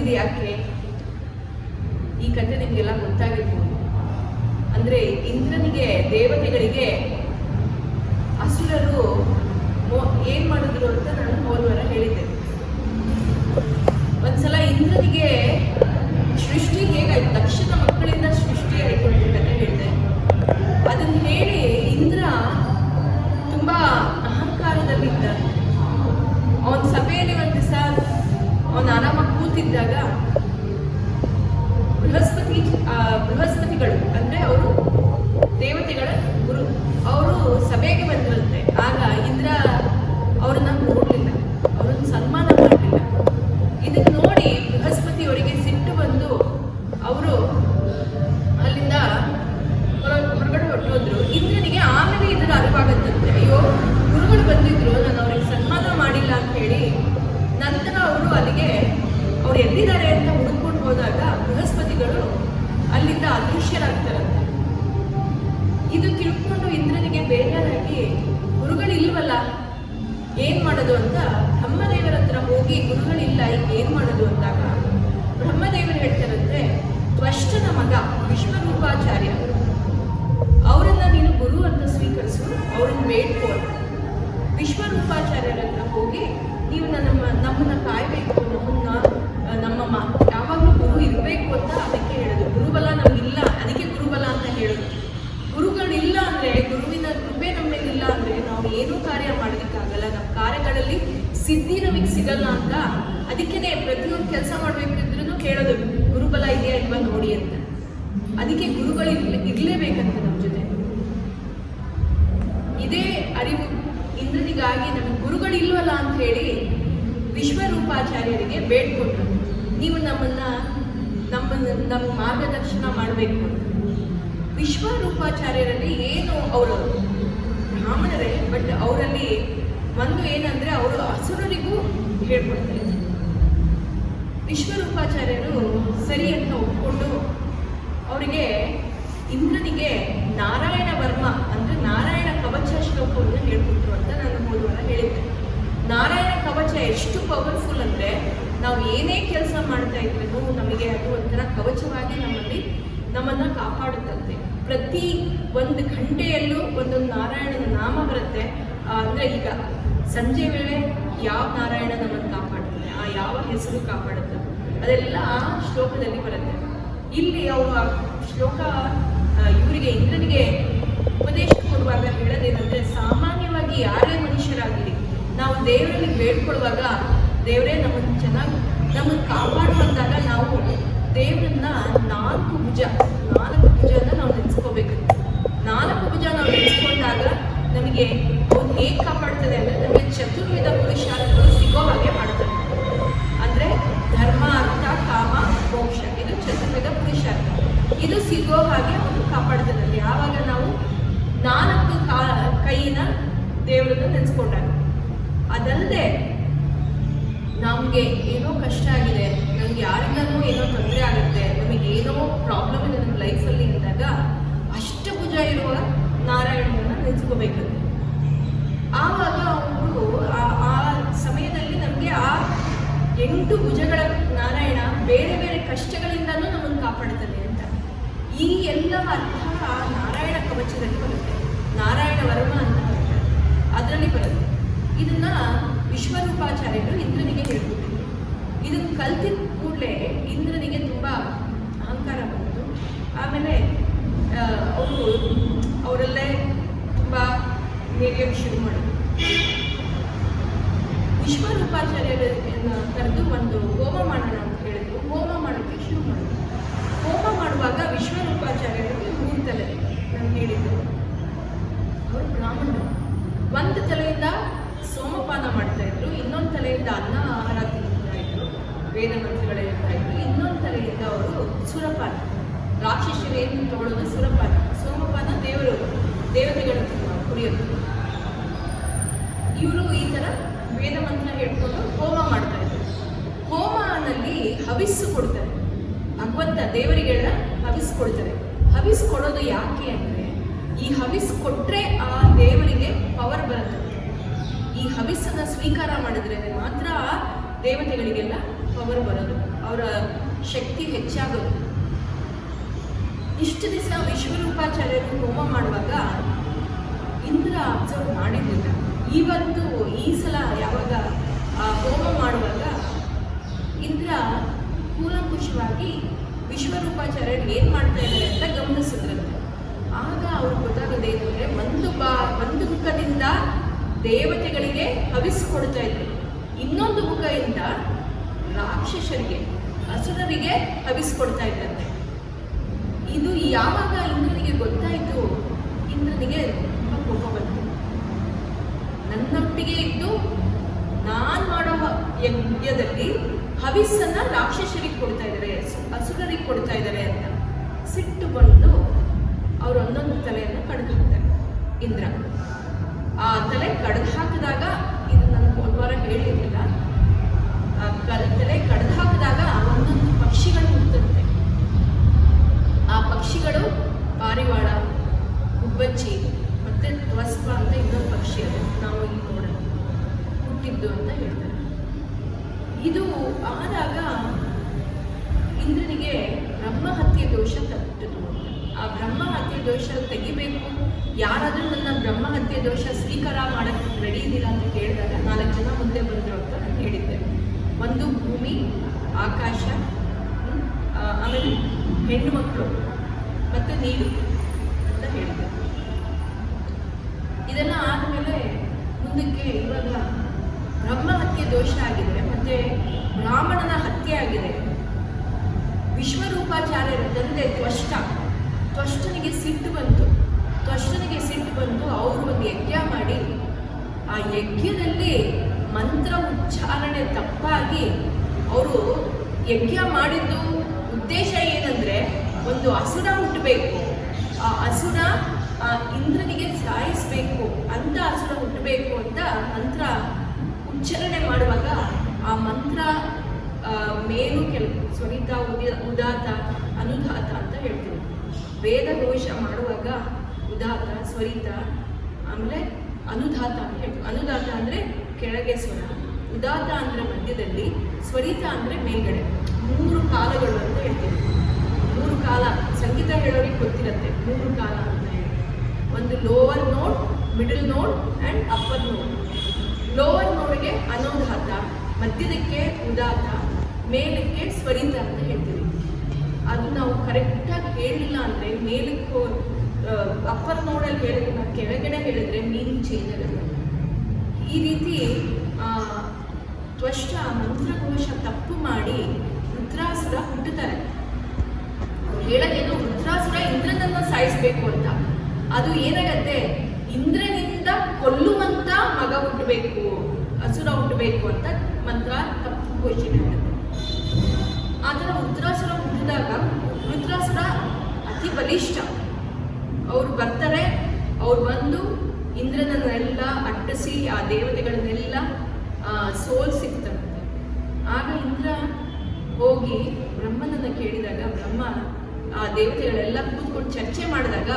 ಬಂದಿದ್ದು ಯಾಕೆ? ಈ ಕಥೆ ನಿಮಗೆಲ್ಲ ಗೊತ್ತಾಗಿರ್ಬೋದು. ಅಂದರೆ ಇಂದ್ರನಿಗೆ, ದೇವತೆಗಳಿಗೆ ಅಸುರರು ಏನು ಮಾಡಿದ್ರು ಅಂತ ನಾನು ಹೋದವಾರ ಹೇಳಿದ್ದೆ. ಒಂದ್ಸಲ ಇಂದ್ರನಿಗೆ ಸೃಷ್ಟಿ ಹೇಗಾಯ್ತು, ದಕ್ಷನ ಮಕ್ಕಳಿಂದ ಸೃಷ್ಟಿ ಆಯಿತು ಅಂತ ಕಥೆ ಹೇಳಿದೆ. ಅದನ್ನು ಹೇಳಿ ಇಂದ್ರ ತುಂಬ ಅಹಂಕಾರದಲ್ಲಿದ್ದ. ಅವನ ಸಭೆಯಲ್ಲಿ ಒಂದು ದಿವಸ ಅವನು ಆರಾಮಾಗಿ ಕೂತಿದ್ದಾಗ ಬೃಹಸ್ಪತಿಗಳು ಅಂದರೆ ಅವರು ದೇವತೆಗಳ ಗುರು, ಅವರು ಸಭೆಗೆ ಬಂದಿರುತ್ತೆ. ಆಗ ಇಂದ್ರ ಅವ್ರನ್ನ ನೋಡಲಿಲ್ಲ, ಅವ್ರನ್ನ ಸನ್ಮಾನ ಮಾಡಲಿಲ್ಲ. ಇದನ್ನು ನೋಡಿ ಬೃಹಸ್ಪತಿ ಅವರಿಗೆ ಸಿಟ್ಟು ಬಂದು ಅವರು ಅಲ್ಲಿಂದ ಹೊರಗಡೆ ಹೊರಟೋದ್ರು. ಇಂದ್ರನಿಗೆ ಆಮೇಲೆ ಇದರ ಅರಿವಾಗತ್ತಂತೆ, ಅಯ್ಯೋ ಗುರುಗಳು ಬಂದಿದ್ರು, ನಾನು ಅವ್ರಿಗೆ ಸನ್ಮಾನ ಮಾಡಿಲ್ಲ ಅಂತ ಹೇಳಿ. ನಂತರ ಅವರು ಅಲ್ಲಿಗೆ ಅವ್ರು ಎಲ್ಲಿದ್ದಾರೆ ಅಂತ ಹುಡುಕೊಂಡು ಹೋದಾಗ ಬೃಹಸ್ಪತಿಗಳು ಅಲ್ಲಿಂದ ಅದೃಶ್ಯರಾಗ್ತಾರಂತೆ. ಇದು ತಿಳ್ಕೊಂಡು ಇಂದ್ರನಿಗೆ ಬೇಜಾರಾಗಿ ಗುರುಗಳಿಲ್ವಲ್ಲ, ಏನು ಮಾಡೋದು ಅಂತ ಬ್ರಹ್ಮದೇವರ ಹತ್ರ ಹೋಗಿ ಗುರುಗಳಿಲ್ಲ, ಈಗ ಏನು ಮಾಡೋದು ಅಂದಾಗ ಬ್ರಹ್ಮದೇವರು ಹೇಳ್ತಾರಂತೆ, ತ್ವಷ್ಟನ ಮಗ ವಿಶ್ವರೂಪಾಚಾರ್ಯ ಅವರನ್ನ ನೀನು ಗುರು ಅಂತ ಸ್ವೀಕರಿಸು, ಅವ್ರನ್ನ ಬೇಡ್ಕೋ ಅಂತ. ವಿಶ್ವರೂಪಾಚಾರ್ಯರ ಹತ್ರ ಹೋಗಿ ನೀವು ನಮ್ಮನ್ನ ಕಾಯಬೇಕು, ನಮ್ಮ ಯಾವಾಗಲೂ ಗುರು ಇರಬೇಕು ಅಂತ ಅದಕ್ಕೆ ಹೇಳೋದು. ಗುರುಬಲ ನಮಗಿಲ್ಲ, ಅದಕ್ಕೆ ಗುರುಬಲ ಅಂತ ಹೇಳೋದು. ಗುರುಗಳಿಲ್ಲ ಅಂದರೆ, ಗುರುವಿನ ಕೃಪೆ ನಮ್ಮ ಮೇಲಿಲ್ಲ ಅಂದರೆ ನಾವು ಏನೂ ಕಾರ್ಯ ಮಾಡೋದಕ್ಕಾಗಲ್ಲ, ನಮ್ಮ ಕಾರ್ಯಗಳಲ್ಲಿ ಸಿದ್ಧಿ ನಮಗೆ ಸಿಗಲ್ಲ ಅಂತ. ಅದಕ್ಕೇ ಪ್ರತಿಯೊಂದು ಕೆಲಸ ಮಾಡಬೇಕಿದ್ರೂ ಕೇಳೋದು, ಗುರುಬಲ ಇದೆಯಾ ಇಲ್ವಾ ನೋಡಿ ಅಂತ. ಅದಕ್ಕೆ ಗುರುಗಳು ಇರಲೇಬೇಕಂತ ನಮ್ಮ ಜೊತೆ. ಇದೇ ಅರಿವು ಇಂದ್ರನಿಗಾಗಿ ನಮಗೆ ಗುರುಗಳಿಲ್ವಲ್ಲ ಅಂತ ಹೇಳಿ ವಿಶ್ವರೂಪಾಚಾರ್ಯರಿಗೆ ಬೇಡ್ಕೊಟ್ರು, ನೀವು ನಮ್ಮ ಮಾರ್ಗದರ್ಶನ ಮಾಡಬೇಕು ಅಂತ. ವಿಶ್ವರೂಪಾಚಾರ್ಯರಲ್ಲಿ ಏನು, ಅವರು ಬ್ರಾಹ್ಮಣರೇ, ಬಟ್ ಅವರಲ್ಲಿ ಒಂದು ಏನಂದರೆ ಅವರು ಅಸುರರಿಗೂ ಹೇಳ್ಕೊಡ್ತಾರೆ. ವಿಶ್ವರೂಪಾಚಾರ್ಯರು ಸರಿ ಅಂತ ಒಪ್ಕೊಂಡು ಅವರಿಗೆ ಇಂದ್ರನಿಗೆ ನಾರಾಯಣ ವರ್ಮ ಅಂದರೆ ನಾರಾಯಣ ಕವಚ ಶ್ಲೋಕವನ್ನು ಹೇಳ್ಕೊಟ್ರು ಅಂತ ನಾನು ಹೋದವಾರ ಹೇಳಿದ್ದೆ. ನಾರಾಯಣ ಕವಚ ಎಷ್ಟು ಪವರ್ಫುಲ್ ಅಂದರೆ, ನಾವು ಏನೇ ಕೆಲಸ ಮಾಡ್ತಾ ಇದ್ರೂ ನಮಗೆ ಅದು ಒಂಥರ ಕವಚವಾಗಿ ನಮ್ಮನ್ನು ಕಾಪಾಡುತ್ತಂತೆ. ಪ್ರತಿ ಒಂದು ಗಂಟೆಯಲ್ಲೂ ಒಂದೊಂದು ನಾರಾಯಣನ ನಾಮ ಬರುತ್ತೆ. ಅಂದರೆ ಈಗ ಸಂಜೆ ವೇಳೆ ಯಾವ ನಾರಾಯಣ ನಮ್ಮನ್ನು ಕಾಪಾಡ್ತಾನೆ, ಆ ಯಾವ ಹೆಸರು ಕಾಪಾಡುತ್ತೆ, ಅದೆಲ್ಲ ಆ ಶ್ಲೋಕದಲ್ಲಿ ಬರುತ್ತೆ. ಇಲ್ಲಿ ಅವರು ಆ ಶ್ಲೋಕ ಇವರಿಗೆ ಇಂದ್ರನಿಗೆ ಉಪದೇಶ ಕೊಡುವಾಗ ಹೇಳೋದೇನೆಂದರೆ, ಸಾಮಾನ್ಯವಾಗಿ ಯಾರೇ ಮನುಷ್ಯರಾಗಲಿ ನಾವು ದೇವರಲ್ಲಿ ಬೇಡ್ಕೊಳ್ಳುವಾಗ, ದೇವರೇ ನಮ್ಮನ್ನು ಕಾಪಾಡುವಂದಾಗ ನಾವು ದೇವರನ್ನ ನಾಲ್ಕು ಭುಜನ ನಾವು ನೆನೆಸ್ಕೋಬೇಕು. ನಾಲ್ಕು ಭುಜ ನಾವು ನೆನೆಸ್ಕೊಂಡಾಗ ನಮಗೆ ಅವ್ನು ಹೇಗೆ ಕಾಪಾಡ್ತದೆ ಅಂದರೆ, ನಮಗೆ ಚತುರ್ವಿಧ ಪುರುಷಾರ್ಥಗಳು ಸಿಗೋ ಹಾಗೆ ಮಾಡ್ತಾರೆ. ಅಂದರೆ ಧರ್ಮ, ಅರ್ಥ, ಕಾಮ, ಮೋಕ್ಷ, ಇದು ಚತುರ್ವಿಧ ಪುರುಷಾರ್ಥ. ಇದು ಸಿಗೋ ಹಾಗೆ ಅವನು ಕಾಪಾಡ್ತದೆ. ಯಾವಾಗ ನಾವು ನಾಲ್ಕು ಕೈಯಿನ ದೇವರನ್ನು ನೆನೆಸ್ಕೊಂಡಾಗ. ಅದಲ್ಲದೆ ನಮಗೆ ಏನೋ ಕಷ್ಟ ಆಗಿದೆ, ನಮ್ಗೆ ಯಾರಿಂದನೂ ಏನೋ ತೊಂದರೆ ಆಗುತ್ತೆ, ನಮಗೆ ಏನೋ ಪ್ರಾಬ್ಲಮ್ ಇದೆ ನಮ್ಮ ಲೈಫಲ್ಲಿ ಅಂದಾಗ ಅಷ್ಟಭುಜ ಇರುವ ನಾರಾಯಣನನ್ನು ನೆನೆಸ್ಕೋಬೇಕಂತೆ. ಆವಾಗ ಅವರು ಆ ಸಮಯದಲ್ಲಿ ನಮಗೆ ಆ 8 ಭುಜಗಳ ನಾರಾಯಣ ಬೇರೆ ಬೇರೆ ಕಷ್ಟಗಳಿಂದನೂ ನಮ್ಮನ್ನು ಕಾಪಾಡ್ತದೆ ಅಂತ. ಈ ಎಲ್ಲ ಅರ್ಥ ನಾರಾಯಣ ಕವಚದಲ್ಲಿ ಬರುತ್ತೆ. ನಾರಾಯಣ ವರ್ಮ ಅಂತ ಬರುತ್ತೆ, ಅದರಲ್ಲಿ ಬರುತ್ತೆ. ಇದನ್ನು ವಿಶ್ವರೂಪಾಚಾರ್ಯರು ಇಂದ್ರನಿಗೆ ಹೇಳ್ಕೊಟ್ಟಿದ್ರು. ಇದನ್ನು ಕಲ್ತಿದ್ದ ಕೂಡಲೇ ಇಂದ್ರನಿಗೆ ತುಂಬ ಅಹಂಕಾರ ಬಂತು. ಆಮೇಲೆ ಅವರಲ್ಲೇ ತುಂಬ ಮೇರಿಯಕ್ಕೆ ಶುರು ಮಾಡಿದ್ರು. ವಿಶ್ವರೂಪಾಚಾರ್ಯರನ್ನು ಕರೆದು ಒಂದು ಹೋಮ ಮಾಡೋಣ ಅಂತ ಹೇಳಿದ್ರು. ಹೋಮ ಮಾಡೋಕ್ಕೆ ಶುರು ಮಾಡಿದ್ರು. ಹೋಮ ಮಾಡುವಾಗ ವಿಶ್ವರೂಪಾಚಾರ್ಯರಿಗೆ 3 ತಲೆ ನಾನು ಹೇಳಿದ್ದು. ಅವರು ಬ್ರಾಹ್ಮಣರು. ಒಂದು ತಲೆಯಿಂದ ಸೋಮಪಾನ ಮಾಡ್ತಾ ಇದ್ರು, ಇನ್ನೊಂದು ತಲೆಯಿಂದ ಅನ್ನ ಆಹಾರ ತಿಂತಾ ಇದ್ರು, ವೇದ ಮಂತ್ರಗಳು ಹೇಳ್ತಾ ಇದ್ರು. ಇನ್ನೊಂದು ತಲೆಯಿಂದ ಅವರು ಸುರಪಾನ, ರಾಕ್ಷಸರೇನು ತಗೊಳ್ಳೋದು ಸುರಪಾನ, ಸೋಮಪಾನ ದೇವತೆಗಳು ಕುಡಿಯೋದು. ಇವರು ಈ ಥರ ವೇದ ಮಂತ್ರ ಹೇಳ್ಕೊಂಡು ಹೋಮ ಮಾಡ್ತಾ ಇದ್ರು. ಹೋಮನಲ್ಲಿ ಹವಿಸ್ಸು ಕೊಡ್ತಾರೆ, ಭಗವಂತ ದೇವರಿಗೆಲ್ಲ ಹವಿಸ್ಸು ಕೊಡ್ತಾರೆ. ಹವಿಸ್ಸು ಕೊಡೋದು ಯಾಕೆ ಅಂದರೆ, ಈ ಹವಿಸ್ಸು ಕೊಟ್ಟರೆ ಆ ದೇವರಿಗೆ ಪವರ್ ಬರುತ್ತೆ. ಈ ಹವಿಸ್ಸನ್ನು ಸ್ವೀಕಾರ ಮಾಡಿದ್ರೆ ಮಾತ್ರ ದೇವತೆಗಳಿಗೆಲ್ಲ ಪವರ್ ಬರೋದು. ಅವರ ಶಕ್ತಿ ಹೆಚ್ಚಾಗೋದು. ಇಷ್ಟು ದಿವಸ ವಿಶ್ವರೂಪಾಚಾರ್ಯರು ಹೋಮ ಮಾಡುವಾಗ ಇಂದ್ರ ಅಬ್ಸರ್ವ್ ಮಾಡಿರಲಿಲ್ಲ. ಇವತ್ತು ಈ ಸಲ ಯಾವಾಗ ಹೋಮ ಮಾಡುವಾಗ ಇಂದ್ರ ಕೂಲಂಕುಷವಾಗಿ ವಿಶ್ವರೂಪಾಚಾರ್ಯರು ಏನು ಮಾಡ್ತಾ ಇದ್ದಾರೆ ಅಂತ ಗಮನಿಸಿದ್ರಂತೆ. ಆಗ ಅವ್ರು ಗೊತ್ತಾಗೋದೇನೆಂದರೆ ಒಂದು ಮುಖದಿಂದ ದೇವತೆಗಳಿಗೆ ಹವಿಸ್ಕೊಡ್ತಾ ಇದ್ರು, ಇನ್ನೊಂದು ಮುಖದಿಂದ ರಾಕ್ಷಸರಿಗೆ ಅಸುರರಿಗೆ ಹವಿಸ್ಕೊಡ್ತಾ ಇದ್ರಂತೆ. ಇದು ಯಾವಾಗ ಇಂದ್ರನಿಗೆ ಗೊತ್ತಾಯಿತು, ಇಂದ್ರನಿಗೆ ತುಂಬ ಕೋಪ ಬಂತು. ನನ್ನೊಟ್ಟಿಗೆ ಇದ್ದು ನಾನು ಮಾಡೋ ಯಜ್ಞದಲ್ಲಿ ಹವಿಸ್ಸನ್ನ ರಾಕ್ಷಸರಿಗೆ ಕೊಡ್ತಾ ಇದ್ದಾರೆ, ಅಸುರರಿಗೆ ಕೊಡ್ತಾ ಇದ್ದಾರೆ ಅಂತ ಸಿಟ್ಟು ಬಂದು ಅವರು ಒಂದೊಂದು ತಲೆಯನ್ನು ಕಡ್ದು ಹಾಕ್ತಾರೆ. ಇಂದ್ರ ಆ ತಲೆ ಕಡ್ದು ಹಾಕಿದಾಗ, ಇದು ನಾನು ಹೋದ್ವಾರ ಹೇಳಿರಲಿಲ್ಲ, ತಲೆ ಕಡ್ದು ಹಾಕಿದಾಗ ಒಂದೊಂದು ಪಕ್ಷಿಗಳು ಹುಟ್ಟುತ್ತೆ. ಆ ಪಕ್ಷಿಗಳು ಪಾರಿವಾಳ, ಗುಬ್ಬಚ್ಚಿ ಮತ್ತು ತ್ವಸ್ಪ ಅಂತ ಇನ್ನೊಂದು ಪಕ್ಷಿ ಅದು ನಾವು ಇಲ್ಲಿ ನೋಡೋದು ಹುಟ್ಟಿದ್ದು ಅಂತ ಹೇಳ್ತಾರೆ. ಇದು ಆದಾಗ ಇಂದ್ರನಿಗೆ ಬ್ರಹ್ಮಹತ್ಯೆ ದೋಷ ತಪ್ಪಿತು ಅಂತ. ಆ ಬ್ರಹ್ಮಹತ್ಯೆ ದೋಷ ತೆಗಿಬೇಕು, ಯಾರಾದರೂ ನನ್ನ ಬ್ರಹ್ಮಹತ್ಯೆ ದೋಷ ಸ್ವೀಕಾರ ಮಾಡೋಕ್ಕೆ ರೆಡಿ ಇದ್ದೀರಾ ಅಂತ ಕೇಳಿದಾಗ 4 ಜನ ಮುಂದೆ ಬಂದರು ಅಂತ ನಾನು ಹೇಳಿದ್ದೆ. ಒಂದು ಭೂಮಿ, ಆಕಾಶ, ಆಮೇಲೆ ಹೆಣ್ಣು ಮಕ್ಕಳು ಮತ್ತು ನೀರು ಅಂತ ಹೇಳಿದ್ದೆ. ಇದೆಲ್ಲ ಆದಮೇಲೆ ಮುಂದಕ್ಕೆ ಇವಾಗ ಬ್ರಹ್ಮಹತ್ಯೆ ದೋಷ ಆಗಿದೆ ಮತ್ತು ಬ್ರಾಹ್ಮಣನ ಹತ್ಯೆ ಆಗಿದೆ. ವಿಶ್ವರೂಪಾಚಾರ್ಯರ ತಂದೆ ತ್ವಷ್ಟನಿಗೆ ಸಿಟ್ಟು ಬಂತು. ಅವರು ಒಂದು ಯಜ್ಞ ಮಾಡಿ ಆ ಯಜ್ಞದಲ್ಲಿ ಮಂತ್ರ ಉಚ್ಚಾರಣೆ ತಪ್ಪಾಗಿ ಅವರು ಯಜ್ಞ ಮಾಡಿದ್ದು ಉದ್ದೇಶ ಏನಂದರೆ ಒಂದು ಅಸುರ ಹುಟ್ಟಬೇಕು, ಆ ಅಸುರ ಇಂದ್ರನಿಗೆ ಸಾಯಿಸಬೇಕು ಅಂತ ಅಸುರ ಹುಟ್ಟಬೇಕು ಅಂತ ಮಂತ್ರ ಉಚ್ಚಾರಣೆ ಮಾಡುವಾಗ ಆ ಮಂತ್ರ ಮೇಲು ಕೆಲವು ಸ್ವರಿತ, ಉದಾತ, ಅನುದಾತ ಅಂತ ಹೇಳ್ತೀವಿ. ವೇದ ಘೋಷ ಮಾಡುವಾಗ ಉದಾತ, ಸ್ವರಿತ, ಆಮೇಲೆ ಅನುದಾತ ಅಂತ ಹೇಳ್ತೀವಿ. ಅನುದಾತ ಅಂದರೆ ಕೆಳಗೆ ಸ್ವರ, ಉದಾತ ಅಂದರೆ ಮಧ್ಯದಲ್ಲಿ, ಸ್ವರಿತ ಅಂದರೆ ಮೇಲ್ಗಡೆ. 3 ಕಾಲಗಳು ಅಂತ ಹೇಳ್ತೀವಿ. 3 ಕಾಲ ಸಂಗೀತ ಹೇಳೋರಿಗೆ ಗೊತ್ತಿರುತ್ತೆ. 3 ಕಾಲ ಅಂತ ಹೇಳಿ, ಒಂದು ಲೋವರ್ ನೋಡ್, ಮಿಡಲ್ ನೋಡ್ ಆ್ಯಂಡ್ ಅಪ್ಪರ್ ನೋಡ್. ಲೋವರ್ ನೋಡ್ಗೆ ಅನುದಾತ, ಮಧ್ಯದಕ್ಕೆ ಉದಾತ, ಮೇಲಕ್ಕೆ ಸ್ವರಿತ ಅಂತ ಹೇಳ್ತೀವಿ. ಅದು ನಾವು ಕರೆಕ್ಟಾಗಿ ಹೇಳಲಿಲ್ಲ ಅಂದರೆ ಮೇಲಕ್ಕೆ ಅಪ್ಪರ್ ನೋಡಲ್ಲಿ ಹೇಳಿದ್ರೆ, ಕೆಳಗಡೆ ಹೇಳಿದ್ರೆ ಮೀನಿಂಗ್ ಚೇಂಜ್ ಆಗುತ್ತೆ. ಈ ರೀತಿ ತ್ವಷ್ಟ ಮಂತ್ರಘೋಷ ತಪ್ಪು ಮಾಡಿ ರುದ್ರಾಸುರ ಹುಟ್ಟುತ್ತಾರೆ. ಹೇಳೋದೇನು, ರುದ್ರಾಸುರ ಇಂದ್ರನನ್ನು ಸಾಯಿಸಬೇಕು ಅಂತ. ಅದು ಏನಾಗತ್ತೆ, ಇಂದ್ರನಿಂದ ಕೊಲ್ಲುವಂತ ಮಗ ಹುಟ್ಟಬೇಕು, ಅಸುರ ಹುಟ್ಟಬೇಕು ಅಂತ ಮಂತ್ರ ತಪ್ಪು ಘೋಷಣೆ ಆಗುತ್ತೆ. ಆ ಥರ ರುದ್ರಾಸುರ ಹುಟ್ಟಿದಾಗ ರುದ್ರಾಸುರ ಅತಿ ಬಲಿಷ್ಠ. ಅವ್ರು ಬರ್ತಾರೆ, ಅವ್ರು ಬಂದು ಇಂದ್ರನನ್ನೆಲ್ಲ ಅಟ್ಟಿಸಿ ಆ ದೇವತೆಗಳನ್ನೆಲ್ಲ ಸೋಲ್ಸಿರ್ತಾರಂತೆ. ಆಗ ಇಂದ್ರ ಹೋಗಿ ಬ್ರಹ್ಮನನ್ನು ಕೇಳಿದಾಗ, ಬ್ರಹ್ಮ ಆ ದೇವತೆಗಳೆಲ್ಲ ಕೂತ್ಕೊಂಡು ಚರ್ಚೆ ಮಾಡಿದಾಗ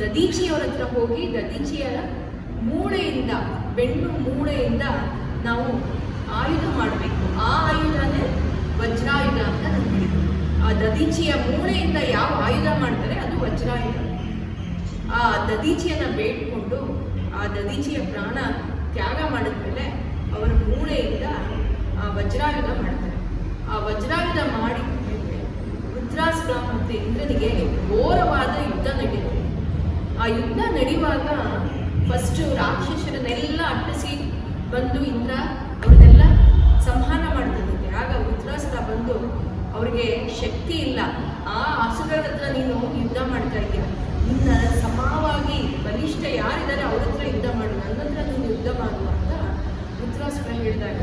ದದೀಚಿಯವರ ಹತ್ರ ಹೋಗಿ ದದೀಚಿಯರ ಮೂಳೆಯಿಂದ, ಬೆನ್ನು ಮೂಳೆಯಿಂದ ನಾವು ಆಯುಧ ಮಾಡಬೇಕು, ಆ ಆಯುಧನೇ ವಜ್ರಾಯುಧ ಅಂತ ನಾನು ಹೇಳಿದ್ದು. ಆ ದದೀಚಿಯ ಮೂಳೆಯಿಂದ ಯಾವ ಆಯುಧ ಮಾಡ್ತಾರೆ ಅದು ವಜ್ರಾಯುಧ. ಆ ದದೀಚಿಯನ್ನು ಬೇಡ್ಕೊಂಡು ಆ ದದೀಚಿಯ ಪ್ರಾಣ ತ್ಯಾಗ ಮಾಡಿದ್ಮೇಲೆ ಅವರ ಮೂಳೆಯಿಂದ ಆ ವಜ್ರಾಯುಧ ಮಾಡ್ತಾರೆ. ಆ ವಜ್ರಾಯುಧ ಮಾಡಿ ರುದ್ರಾಸುರ ಮತ್ತು ಇಂದ್ರನಿಗೆ ಘೋರವಾದ ಯುದ್ಧ ನಡೆಯುತ್ತೆ. ಆ ಯುದ್ಧ ನಡೆಯುವಾಗ ಫಸ್ಟು ರಾಕ್ಷಸರನ್ನೆಲ್ಲ ಅಟ್ಟಿಸಿ ಬಂದು ಇಂದ್ರ ಅವ್ರನ್ನೆಲ್ಲ ಸಂಹಾರ ಮಾಡ್ತಿದ್ದಂತೆ. ಆಗ ರುದ್ರಾಸುರ ಬಂದು ಅವ್ರಿಗೆ ಶಕ್ತಿ ಇಲ್ಲ, ಆ ಅಸುರರ ಹತ್ರ ನೀನು ಯುದ್ಧ ಮಾಡ್ತಾ ಇದೆಯಾ, ನಿನ್ನ ಸಮವಾಗಿ ಬಲಿಷ್ಠ ಯಾರಿದ್ದಾರೆ ಅವ್ರ ಹತ್ರ ಯುದ್ಧ ಮಾಡು, ನನ್ನ ಹತ್ರ ನೀನು ಯುದ್ಧ ಮಾಡು ಅಂತ ರುದ್ರಾಸುರ ಹೇಳಿದಾಗ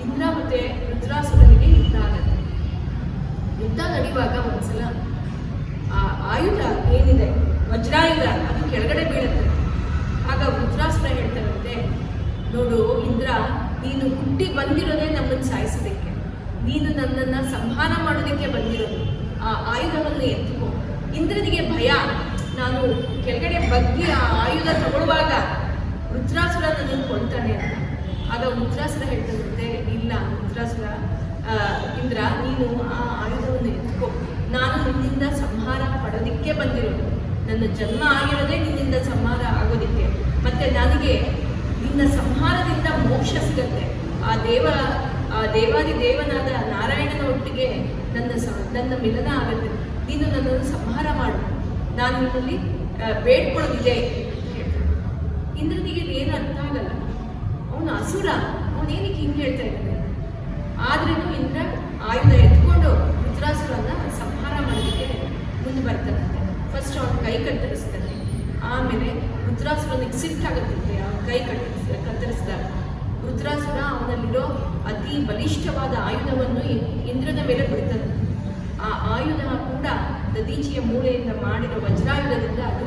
ಇಂದ್ರ ಮತ್ತು ರುದ್ರಾಸುರನಿಗೆ ಯುದ್ಧ ಆಗುತ್ತೆ. ಯುದ್ಧ ನಡೆಯುವಾಗ ಒಂದ್ಸಲ ಆ ಆಯುಧ ಏನಿದೆ ವಜ್ರಾಯುಧ ಅದು ಕೆಳಗಡೆ ಬೀಳುತ್ತೆ. ಆಗ ರುದ್ರಾಸುರ ಹೇಳ್ತಾರಂತೆ, ನೋಡು ಇಂದ್ರ, ನೀನು ಹುಟ್ಟಿ ಬಂದಿರೋದೇ ನಮ್ಮನ್ನು ಸಾಯಿಸೋದಕ್ಕೆ, ನೀನು ನನ್ನನ್ನು ಸಂಹಾರ ಮಾಡೋದಕ್ಕೆ ಬಂದಿರೋದು, ಆ ಆಯುಧವನ್ನು ಎತ್ಕೋ. ಇಂದ್ರನಿಗೆ ಭಯ, ನಾನು ಕೆಳಗಡೆ ಬಗ್ಗಿ ಆ ಆಯುಧ ತಗೊಳ್ಳುವಾಗ ರುದ್ರಾಸುರ ನನ್ನನ್ನು ಕೊಳ್ತಾನೆ ಅಂತ. ಆಗ ರುದ್ರಾಸುರ ಹೇಳ್ತಾರಂತೆ, ಇಲ್ಲ ರುದ್ರಾಸುರ, ಇಂದ್ರ ನೀನು ಆ ಆಯುಧವನ್ನು ಎತ್ಕೋ, ನಾನು ನಿನ್ನಿಂದ ಸಂಹಾರ ಪಡೋದಿಕ್ಕೆ ಬಂದಿರೋದು, ನನ್ನ ಜನ್ಮ ಆಗಿರೋದೇ ನಿನ್ನಿಂದ ಸಂಹಾರ ಆಗೋದಿಕ್ಕೆ, ಮತ್ತೆ ನನಗೆ ನಿನ್ನ ಸಂಹಾರದಿಂದ ಮೋಕ್ಷ ಸಿಗತ್ತೆ, ಆ ದೇವಾದಿ ದೇವನಾದ ನಾರಾಯಣನ ಒಟ್ಟಿಗೆ ನನ್ನ ಮಿಲನ ಆಗುತ್ತೆ, ನೀನು ನನ್ನನ್ನು ಸಂಹಾರ ಮಾಡು, ನಾನು ನಿನ್ನಲ್ಲಿ ಬೇಡ್ಕೊಳ್ಳೋದಿದೆ ಅಂತ ಹೇಳ್ತಾನೆ. ಇಂದ್ರನಿಗೆ ಏನು ಅರ್ಥ ಆಗಲ್ಲ, ಅವನು ಅಸುರ, ಅವನೇನಕ್ಕೆ ಹಿಂಗೆ ಹೇಳ್ತಾ ಇದ್ದಾನೆ. ಆದ್ರೂ ಇಂದ್ರ ಆಯುಧ ಎತ್ಕೊಂಡು ವೃತ್ರಾಸುರನ್ನ ಸಂಹಾರ ಮಾಡೋದಕ್ಕೆ ಮುಂದೆ ಬರ್ತಾನಂತೆ. ಫಸ್ಟ್ ಅವನ ಕೈ ಕತ್ತರಿಸ್ತಾನೆ, ಆಮೇಲೆ ವೃತ್ರಾಸುರನಿಗೆ ಸಿಟ್ಟಾಗುತ್ತಂತೆ, ಅವನ ಕೈ ಕತ್ತರಿಸಿದಾಗ ವೃತ್ರಾಸುರ ಅವನಲ್ಲಿರೋ ಅತಿ ಬಲಿಷ್ಠವಾದ ಆಯುಧವನ್ನು ಇಂದ್ರನ ಮೇಲೆ ಬಿಡ್ತಾನೆ. ಆ ಆಯುಧ ಕೂಡ ದದೀಚಿಯ ಮೂಳೆಯಿಂದ ಮಾಡಿರೋ ವಜ್ರಾಯುಧದಿಂದ ಅದು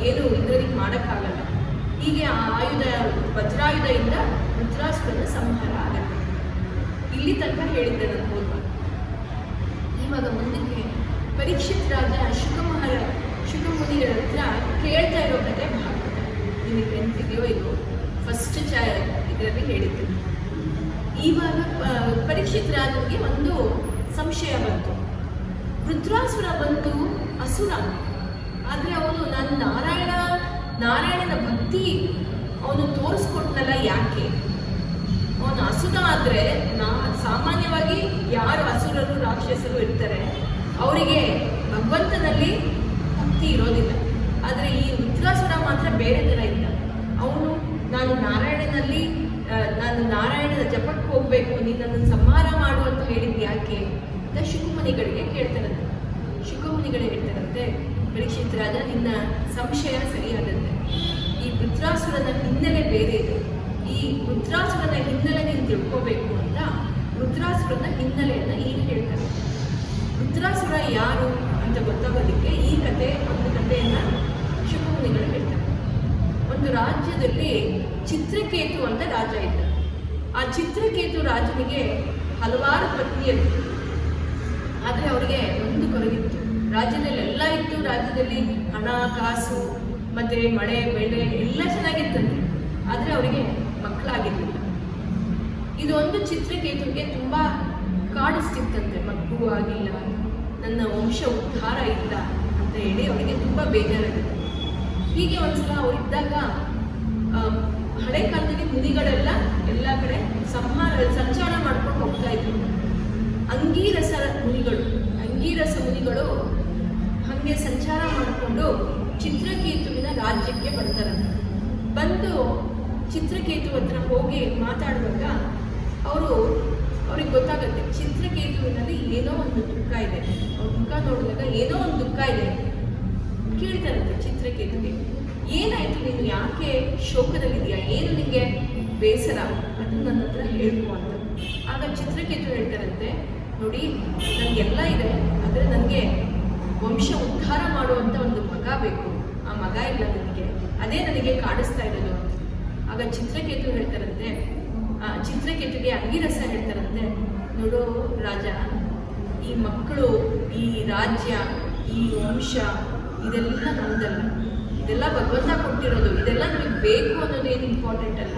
ಏನು ಇಂದ್ರನಿಗೆ ಮಾಡೋಕ್ಕಾಗಲ್ಲ. ಹೀಗೆ ಆ ವಜ್ರಾಯುಧದಿಂದ ವೃತ್ರಾಸುರನ ಸಂಹಾರ ಆಗುತ್ತೆ. ಇಲ್ಲಿ ತನಕ ಹೇಳಿದ್ದೆ ನಾನು ಹೋದ. ಇವಾಗ ಮುಂದಕ್ಕೆ ಪರೀಕ್ಷಿತ್ ರಾಜ ಶುಕಮುನಿಗಳ ಹತ್ರ ಕೇಳ್ತಾ ಇರೋ ಕತೆ ಭಾಗವತ. ನಿಮಗೆ ನೆನಪಿದೆಯೋ ಇದು ಫಸ್ಟ್ ಇದರಲ್ಲಿ ಹೇಳಿದ್ದು. ಇವಾಗ ಪರೀಕ್ಷಿತ್ ರಾಜನಿಗೆ ಒಂದು ಸಂಶಯ ಬಂತು. ವೃತ್ರಾಸುರ ಬಂದು ಅಸುರ, ಆದರೆ ಅವನು ನನ್ನ ನಾರಾಯಣನ ಭಕ್ತಿ ಅವನು ತೋರಿಸ್ಕೊಟ್ನಲ್ಲ, ಯಾಕೆ ಅವನು ಅಸುರ ಆದರೆ ಸಾಮಾನ್ಯವಾಗಿ ಯಾರು ಅಸುರರು ರಾಕ್ಷಸರು ಇರ್ತಾರೆ ಅವರಿಗೆ ಭಗವಂತನಲ್ಲಿ ಭಕ್ತಿ ಇರೋದಿಲ್ಲ. ಆದರೆ ಈ ವೃತ್ರಾಸುರ ಮಾತ್ರ ಬೇರೆ ಥರ ಇಲ್ಲ. ಅವನು ನಾನು ನಾರಾಯಣನ ಜಪಕ್ಕೆ ಹೋಗಬೇಕು, ನಿನ್ನನ್ನು ಸಂಹಾರ ಮಾಡು ಅಂತ ಹೇಳಿದ್ದು ಯಾಕೆ ಅಂತ ಶುಕಮುನಿಗಳಿಗೆ ಕೇಳ್ತಾರಂತೆ. ಶುಕಮುನಿಗಳು ಹೇಳ್ತಾರಂತೆ, ಪರೀಕ್ಷಿತ್ ರಾಜ ನಿನ್ನ ಸಂಶಯ ಸರಿಯಾದಂತೆ, ಈ ವೃತ್ರಾಸುರನ ಹಿನ್ನೆಲೆ ಬೇರೆ ಇದೆ. ಈ ವೃತ್ರಾಸುರನ ಹಿನ್ನೆಲೆ ನೀನು ತಿಳ್ಕೋಬೇಕು ಅಂತ ವೃತ್ರಾಸುರನ ಹಿನ್ನೆಲೆಯನ್ನು ಈಗ ಹೇಳ್ತಾರೆ. ವೃತ್ರಾಸುರ ಯಾರು ಅಂತ ಗೊತ್ತಾಗೋದಕ್ಕೆ ಒಂದು ಕಥೆಯನ್ನು ಶುಕಮುನಿಗಳು ಹೇಳ್ತಾರೆ. ಒಂದು ರಾಜ್ಯದಲ್ಲಿ ಚಿತ್ರಕೇತು ಅಂತ ರಾಜ ಇದ್ದ. ಆ ಚಿತ್ರಕೇತು ರಾಜನಿಗೆ ಹಲವಾರು ಪತ್ನಿಯರು, ಆದರೆ ಅವರಿಗೆ ಒಂದು ಕೊರಗಿತ್ತು. ರಾಜ್ಯದಲ್ಲಿ ಎಲ್ಲ ಇತ್ತು, ರಾಜ್ಯದಲ್ಲಿ ಹಣ ಕಾಸು ಮತ್ತೆ ಮಳೆ ಬೆಳೆ ಎಲ್ಲ ಚೆನ್ನಾಗಿತ್ತಂತೆ, ಆದರೆ ಅವರಿಗೆ ಮಕ್ಕಳಾಗಿರಲಿಲ್ಲ. ಇದು ಒಂದು ಚಿತ್ರಕೇತುಗೆ ತುಂಬ ಕಾಡಿಸ್ತಿತ್ತಂತೆ, ಮಕ್ಕಳು ಆಗಿಲ್ಲ, ನನ್ನ ವಂಶ ಉದ್ಧಾರ ಇಲ್ಲ ಅಂತ ಹೇಳಿ ಅವರಿಗೆ ತುಂಬ ಬೇಜಾರಾಗಿತ್ತು. ಹೀಗೆ ಒಂದ್ಸಲ ಅವರಿದ್ದಾಗ ಹಳೆ ಕಾಲದಲ್ಲಿ ಮುನಿಗಳೆಲ್ಲ ಎಲ್ಲ ಕಡೆ ಸಂಚಾರ ಮಾಡ್ಕೊಂಡು ಹೋಗ್ತಾ ಇದ್ರು. ಅಂಗೀರಸ ಮುನಿಗಳು ಹಾಗೆ ಸಂಚಾರ ಮಾಡಿಕೊಂಡು ಚಿತ್ರಕೇತುವಿನ ರಾಜ್ಯಕ್ಕೆ ಬರ್ತಾರಂತೆ. ಬಂದು ಚಿತ್ರಕೇತು ಹತ್ರ ಹೋಗಿ ಮಾತಾಡುವಾಗ ಅವ್ರಿಗೆ ಗೊತ್ತಾಗುತ್ತೆ ಚಿತ್ರಕೇತುವಿನಲ್ಲಿ ಏನೋ ಒಂದು ದುಃಖ ಇದೆ. ಅವ್ರ ಮುಖ ನೋಡಿದಾಗ ಏನೋ ಒಂದು ದುಃಖ ಇದೆ. ಕೇಳ್ತಾರಂತೆ ಚಿತ್ರಕೇತುಗೆ, ಏನಾಯ್ತು, ನೀನು ಯಾಕೆ ಶೋಕದಲ್ಲಿದೆಯಾ, ಏನು ನಿಮಗೆ ಬೇಸರ, ಅದನ್ನು ನನ್ನ ಹತ್ರ ಹೇಳ್ಕೊ ಅಂತ. ಆಗ ಚಿತ್ರಕೇತು ಹೇಳ್ತಾರಂತೆ, ನೋಡಿ ನನಗೆಲ್ಲ ಇದೆ, ಆದರೆ ನನಗೆ ವಂಶ ಉದ್ಧಾರ ಮಾಡುವಂಥ ಒಂದು ಮಗ ಬೇಕು, ಆ ಮಗ ಇಲ್ಲ ನನಗೆ, ಅದೇ ನನಗೆ ಕಾಡಿಸ್ತಾ ಇರೋದು ಅಂತ. ಆಗ ಚಿತ್ರಕೇತು ಹೇಳ್ತಾರಂತೆ, ಚಿತ್ರಕೇತುಗೆ ಅಂಗಿರಸ ಹೇಳ್ತಾರಂತೆ, ನೋಡು ರಾಜ, ಈ ಮಕ್ಕಳು, ಈ ರಾಜ್ಯ, ಈ ವಂಶ ಇದೆಲ್ಲ ನಮ್ದಲ್ಲ, ಇದೆಲ್ಲ ಭಗವಂತ ಕೊಟ್ಟಿರೋದು, ಇದೆಲ್ಲ ನಮಗೆ ಬೇಕು ಅನ್ನೋದು ಏನು ಇಂಪಾರ್ಟೆಂಟ್ ಅಲ್ಲ.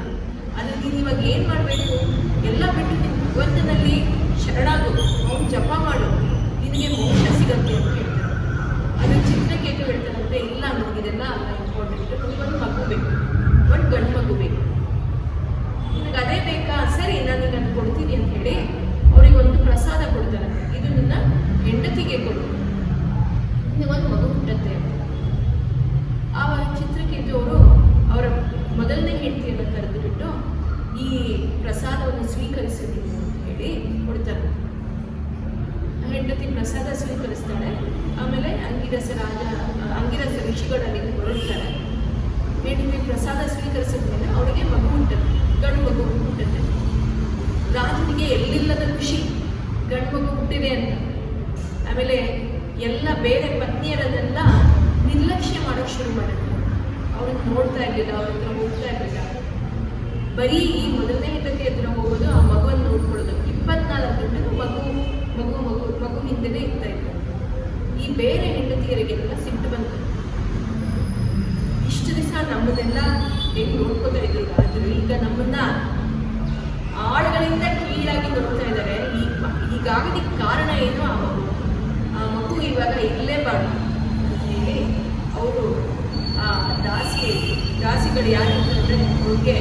ಆದರೆ ನೀನು ಇವಾಗ ಏನು ಮಾಡಬೇಕು, ಎಲ್ಲ ಬಿಟ್ಟು ನೀನು ಭಗವಂತನಲ್ಲಿ ಶರಣಾಗು, ಅವ್ನು ಜಪ ಮಾಡು, ನಿನಗೆ ಮೋಕ್ಷ ಸಿಗತ್ತೆ ಅಂತ ಹೇಳ್ತಾರೆ. ಅದು ಚಿತ್ರಕೇತು ಹೇಳ್ತಾರಂತೆ, ಇಲ್ಲ ನನಗಿದೆಲ್ಲ ಅಲ್ಲ ಇಂಪಾರ್ಟೆಂಟ್, ನನಗೊಂದು ಮಗು ಬೇಕು, ಒಂದು ಗಂಡು ಮಗು ಬೇಕು, ನಿನಗೆ ಅದೇ ಬೇಕಾ, ಸರಿ ನಾನು ನಿನಗೆ ಕೊಡ್ತೀನಿ ಅಂತ ಹೇಳಿ ಅವರಿಗೊಂದು ಪ್ರಸಾದ ಕೊಡ್ತಾರಂತೆ, ಇದು ನಿನ್ನ ಹೆಂಡತಿಗೆ ಕೊಡು, ನಿನಗೊಂದು ಮಗು ಹುಟ್ಟತ್ತೆ ಅಂತ. ಆವಾಗ ಚಿತ್ರಕೇತು ಅವರ ಮೊದಲನೇ ಹೆಂಡತಿಯನ್ನು ಕರೆದುಬಿಟ್ಟು ಈ ಪ್ರಸಾದವನ್ನು ಸ್ವೀಕರಿಸಿದ್ರು ಅಂತ ಹೇಳಿ ಕೊಡ್ತಾರೆ. ಹೆಂಡತಿ ಪ್ರಸಾದ ಸ್ವೀಕರಿಸ್ತಾಳೆ. ಆಮೇಲೆ ಅಂಗಿರಸ ಋಷಿಗಳಲ್ಲಿ ಹೊರಡ್ತಾರೆ. ಹೆಂಡತಿ ಪ್ರಸಾದ ಸ್ವೀಕರಿಸಿದ್ಮೇಲೆ ಅವಳಿಗೆ ಮಗು ಹುಟ್ಟುತ್ತೆ, ಗಂಡು ಮಗು ಹುಟ್ಟುತ್ತೆ. ರಾಜನಿಗೆ ಎಲ್ಲಿಲ್ಲದ ಖುಷಿ, ಗಂಡು ಮಗು ಹುಟ್ಟಿದೆ ಅಂತ. ಆಮೇಲೆ ಎಲ್ಲ ಬೇರೆ ಪತ್ನಿಯರನ್ನೆಲ್ಲ ನಿರ್ಲಕ್ಷ್ಯ ಮಾಡೋಕ್ಕೆ ಶುರು ಮಾಡಿದ್ರು. ಅವ್ರನ್ನ ನೋಡ್ತಾ ಇರಲಿಲ್ಲ, ಅವ್ರ ಹತ್ರ ಹೋಗ್ತಾ ಇರಲಿಲ್ಲ. ಬರೀ ಈ ಮೊದಲನೇ ಹೆಂಡತಿ ಹತ್ರ ಹೋಗೋದು, ಆ ಮಗುವನ್ನು ನೋಡ್ಕೊಳ್ಳೋದು, 24 ಗಂಟೆಗೂ ಮಗು ಹಿಂದೆನೇ ಇರ್ತಾ ಇದ್ರು. ಈ ಬೇರೆ ಹೆಂಡತಿಯರಿಗೆಲ್ಲ ಸಿಟ್ಟು ಬಂತು. ಇಷ್ಟು ದಿವಸ ನಮ್ಮನ್ನೆಲ್ಲ ಹೆಂಗೆ ನೋಡ್ಕೋತಾ ಇದ್ರು ರಾಜರು, ಈಗ ನಮ್ಮನ್ನ ಆಳುಗಳಿಂದ ಕೀಳಾಗಿ ನೋಡ್ತಾ ಇದ್ದಾರೆ. ಹೀಗಾಗೋದಕ್ಕೆ ಕಾರಣ ಏನು? ಆ ಮಗು ಇವಾಗ ಇರಲೇಬಾರ್ದು ಅಂತ ಹೇಳಿ ಅವರು ಆ ದಾಸಿಗಳು ಯಾರು ಅಂತಂದರೆ ಅವ್ರಿಗೆ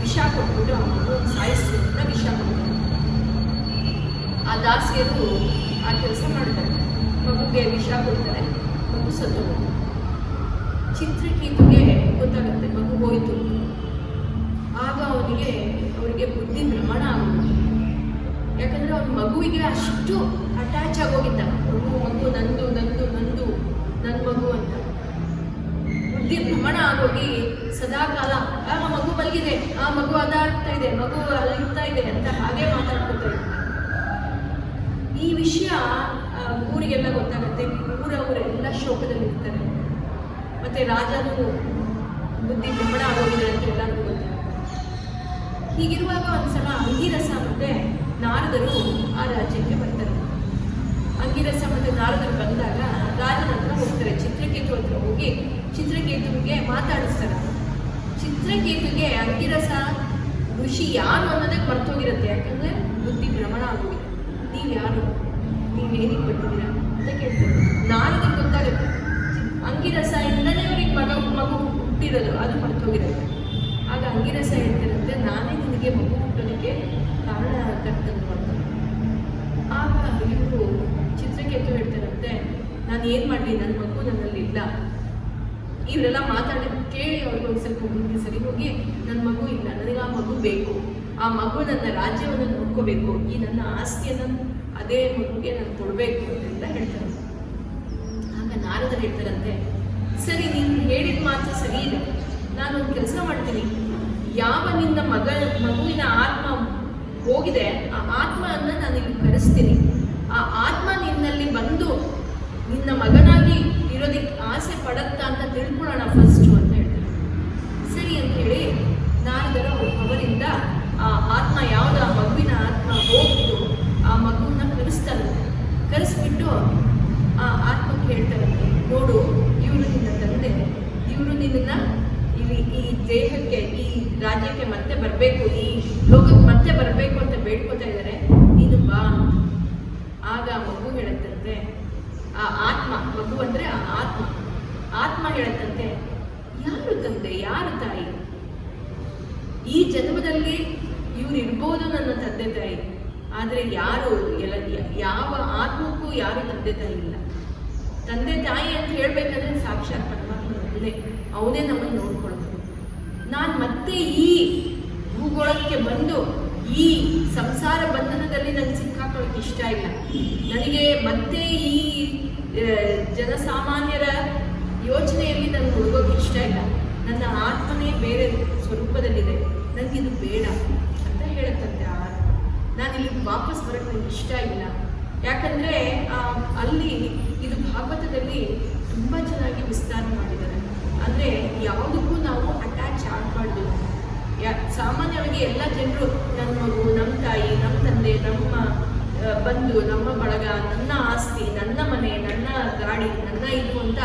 ವಿಷ ಕೊಟ್ಬಿಟ್ಟು ಆ ಮಗು ಸಾಯಿಸು ಅಂತ ವಿಷ ಕೊಡ್ತಾರೆ. ಆ ದಾಸಿಯರು ಆ ಕೆಲಸ ಮಾಡ್ತಾರೆ, ಮಗುಗೆ ವಿಷ ಕೊಡ್ತಾರೆ, ಮಗು ಸತ್ತು ಹೋಗುತ್ತೆ. ಚಿತ್ರಕೇತುಗೆ ಗೊತ್ತಾಗುತ್ತೆ ಮಗು ಹೋಯಿತು. ಆಗ ಅವರಿಗೆ ಬುದ್ಧಿ ಭ್ರಮಣ ಆಗೋಗುತ್ತೆ. ಯಾಕಂದರೆ ಅವ್ನ ಮಗುವಿಗೆ ಅಷ್ಟು ಅಟ್ಯಾಚ್ ಆಗೋಗಿದ್ದ, ಮಗು ನಂದು ನಂದು ನಂದು ನನ್ನ ಮಗು ಅಂತ. ಬುದ್ಧಿ ಭ್ರಮಣ ಆಗೋಗಿ ಸದಾಕಾಲ ಆ ಮಗು ಮಲಗಿದೆ, ಆ ಮಗು ಅದಾಡ್ತಾ ಇದೆ, ಮಗು ಅಲ್ಲಿರ್ತಾ ಇದೆ ಅಂತ ಹಾಗೆ ಮಾತಾಡ್ಕೊತಾ ಇರ್ತಾರೆ. ಈ ವಿಷಯ ಊರಿಗೆಲ್ಲ ಗೊತ್ತಾಗುತ್ತೆ. ಊರವರೆಲ್ಲ ಶೋಕದಲ್ಲಿರ್ತಾರೆ. ಮತ್ತು ರಾಜನು ಬುದ್ಧಿ ಭ್ರಮಣ ಆಗೋಗಿದೆ ಅಂತ ಎಲ್ಲರಿಗೂ ಗೊತ್ತಾಗುತ್ತೆ. ಹೀಗಿರುವಾಗ ಒಂದ್ಸಲ ಅಂಗಿರಸ ಮತ್ತು ನಾರದರು ಆ ರಾಜ್ಯಕ್ಕೆ ಬರ್ತಾರೆ. ಅಂಗಿರಸ ಮತ್ತು ನಾರದರು ಬಂದಾಗ ರಾಜನ ಹತ್ರ ಹೋಗ್ತಾರೆ. ಚಿತ್ರಕೇತು ಹತ್ರ ಹೋಗಿ ಚಿತ್ರಕೇತುವಿಗೆ ಮಾತಾಡಿಸ್ತಾರೆ. ಚಿತ್ರಕೇತುಗೆ ಅಂಗಿರಸ ಋಷಿ ಯಾರು ಅನ್ನೋದಕ್ಕೆ ಮರ್ತೋಗಿರುತ್ತೆ. ಯಾಕಂದರೆ ಬುದ್ಧಿ ಭ್ರಮಣ ಆಗೋಗಿದೆ. ನೀವು ಯಾರು, ನೀವೇನಿಗೆ ಬಂದಿದ್ದೀರಾ ಅಂತ ಕೇಳ್ತಾರೆ. ನಾರದಿಗೆ ಗೊತ್ತಾಗುತ್ತೆ ಅಂಗಿರಸದಿಂದಲೇ ಅವ್ರಿಗೆ ಮಗು ಹುಟ್ಟಿರೋದು, ಅದು ಮರ್ತೋಗಿರುತ್ತೆ. ಆಗ ಅಂಗಿರಸ ಹೇಳ್ತಿರುತ್ತೆ, ನಾನೇ ನಿನಗೆ ಮಗು ಹುಟ್ಟೋದಕ್ಕೆ ಕಾರಣ ಕರ್ತವ್ಯ ಮಾಡ್ತಾರೆ. ಆಗ ಇವರು ಚಿತ್ರಕೇತು ಹೇಳ್ತಾರಂತೆ, ನಾನು ಏನು ಮಾಡಲಿ, ನನ್ನ ಮಗು ನನ್ನಲ್ಲಿ ಇಲ್ಲ. ಇವರೆಲ್ಲ ಮಾತಾಡಿ ಕೇಳಿ ಅವ್ರಿಗೆ ಒಂದು ಸ್ವಲ್ಪ ಬುದ್ಧಿ ಸರಿ ಹೋಗಿ, ನನ್ನ ಮಗು ಇಲ್ಲ, ನನಗೆ ಆ ಮಗು ಬೇಕು, ಆ ಮಗು ನನ್ನ ರಾಜ್ಯವನ್ನು ನೋಡ್ಕೋಬೇಕು, ಈ ನನ್ನ ಆಸ್ತಿಯನ್ನು ಅದೇ ಮಗುಗೆ ನಾನು ಕೊಡಬೇಕು ಅಂತ ಹೇಳ್ತಾರೆ. ಆಗ ನಾರದರು ಹೇಳ್ತಾರಂತೆ, ಸರಿ ನೀನು ಹೇಳಿದ ಮಾತು ಸರಿ ಇದೆ, ನಾನೊಂದು ಕೆಲಸ ಮಾಡ್ತೀನಿ. ಯಾವ ನಿನ್ನ ಮಗುವಿನ ಆತ್ಮ ಹೋಗಿದೆ ಆ ಆತ್ಮವನ್ನು ನಾನು ಇಲ್ಲಿ ಕರೆಸ್ತೀನಿ. ಆ ಆತ್ಮ ನಿನ್ನಲ್ಲಿ ಬಂದು ನಿನ್ನ ಮಗನಾಗಿ ಇರೋದಕ್ಕೆ ಆಸೆ ಪಡತ್ತಾ ಅಂತ ತಿಳ್ಕೊಳ್ಳೋಣ ಫಸ್ಟು ಅಂತ ಹೇಳ್ತಾರೆ. ಸರಿ ಅಂತ ಹೇಳಿ ನಾರದರು ಅವರಿಂದ ಆ ಆತ್ಮ ಯಾವುದು, ಆ ಮಗುವಿನ ಆತ್ಮ ಹೋಗ್ತು, ಆ ಮಗುವನ್ನ ಕರೆಸ್ತಾರಂತೆ. ಕರೆಸ್ಬಿಟ್ಟು ಆ ಆತ್ಮಕ್ಕೆ ಹೇಳ್ತಾರಂತೆ, ನೋಡು ಇವರು ನಿನ್ನ ತಂದೆ, ಇವರು ನಿನ್ನನ್ನು ಇಲ್ಲಿ ಈ ದೇಹಕ್ಕೆ, ಈ ರಾಜ್ಯಕ್ಕೆ ಮತ್ತೆ ಬರಬೇಕು, ಈ ಲೋಕಕ್ಕೆ ಮತ್ತೆ ಬರಬೇಕು ಅಂತ ಬೇಡ್ಕೊತಾ ಇದ್ದಾರೆ, ನೀನು ಬಾ. ಆಗ ಮಗು ಹೇಳುತ್ತಂತೆ, ಆ ಆತ್ಮ, ಮಗು ಅಂದರೆ ಆ ಆತ್ಮ ಹೇಳುತ್ತಂತೆ, ಯಾರು ತಂದೆ, ಯಾರು ತಾಯಿ? ಈ ಜನ್ಮದಲ್ಲಿ ಇವ್ರು ಇರ್ಬೋದು ನನ್ನ ತಂದೆ ತಾಯಿ, ಆದರೆ ಯಾರು ಯಾವ ಆತ್ಮಕ್ಕೂ ಯಾರು ತಂದೆ ತಾಯಿ ಇಲ್ಲ. ತಂದೆ ತಾಯಿ ಅಂತ ಹೇಳ್ಬೇಕಂದ್ರೆ ಸಾಕ್ಷಾತ್ ಪರಮಾತ್ಮನೇ, ಅವನೇ ನಮ್ಮನ್ನು ನೋಡ್ಕೊಳ್ಬೋದು. ನಾನು ಮತ್ತೆ ಈ ಭೂಗೋಳಕ್ಕೆ ಬಂದು ಈ ಸಂಸಾರ ಬಂಧನದಲ್ಲಿ ನನಗೆ ಸಿಕ್ಕಾಕೊಳ್ಳೋಕೆ ಇಷ್ಟ ಇಲ್ಲ. ನನಗೆ ಮತ್ತೆ ಈ ಜನಸಾಮಾನ್ಯರ ಯೋಚನೆಯಲ್ಲಿ ನನಗೆ ಹುಡುಗೋಕೆ ಇಷ್ಟ ಇಲ್ಲ. ನನ್ನ ಆತ್ಮನೇ ಬೇರೆ ಸ್ವರೂಪದಲ್ಲಿದೆ, ನನಗಿದು ಬೇಡ ಅಂತ ಹೇಳುತ್ತಂತೆ ಆ ಆತ್ಮ. ನಾನು ಇಲ್ಲಿ ವಾಪಸ್ ಬರೋಕ್ಕೆ ನನಗೆ ಇಷ್ಟ ಇಲ್ಲ. ಯಾಕಂದರೆ ಅಲ್ಲಿ ಇದು ಭಾಗವತದಲ್ಲಿ ತುಂಬ ಚೆನ್ನಾಗಿ ವಿಸ್ತಾರ ಮಾಡಿದ್ದಾರೆ. ಅಂದರೆ ಯಾವುದಕ್ಕೂ ನಾವು ಅಟ್ಯಾಚ್ ಆಗಬಾರ್ದು. ಸಾಮಾನ್ಯವಾಗಿ ಎಲ್ಲ ಜನರು ನನ್ನ ಮಗು, ನಮ್ಮ ತಾಯಿ, ನಮ್ಮ ತಂದೆ, ನಮ್ಮ ಬಂಧು, ನಮ್ಮ ಬಳಗ, ನನ್ನ ಆಸ್ತಿ, ನನ್ನ ಮನೆ, ನನ್ನ ಗಾಡಿ, ನನ್ನ ಇದು ಅಂತ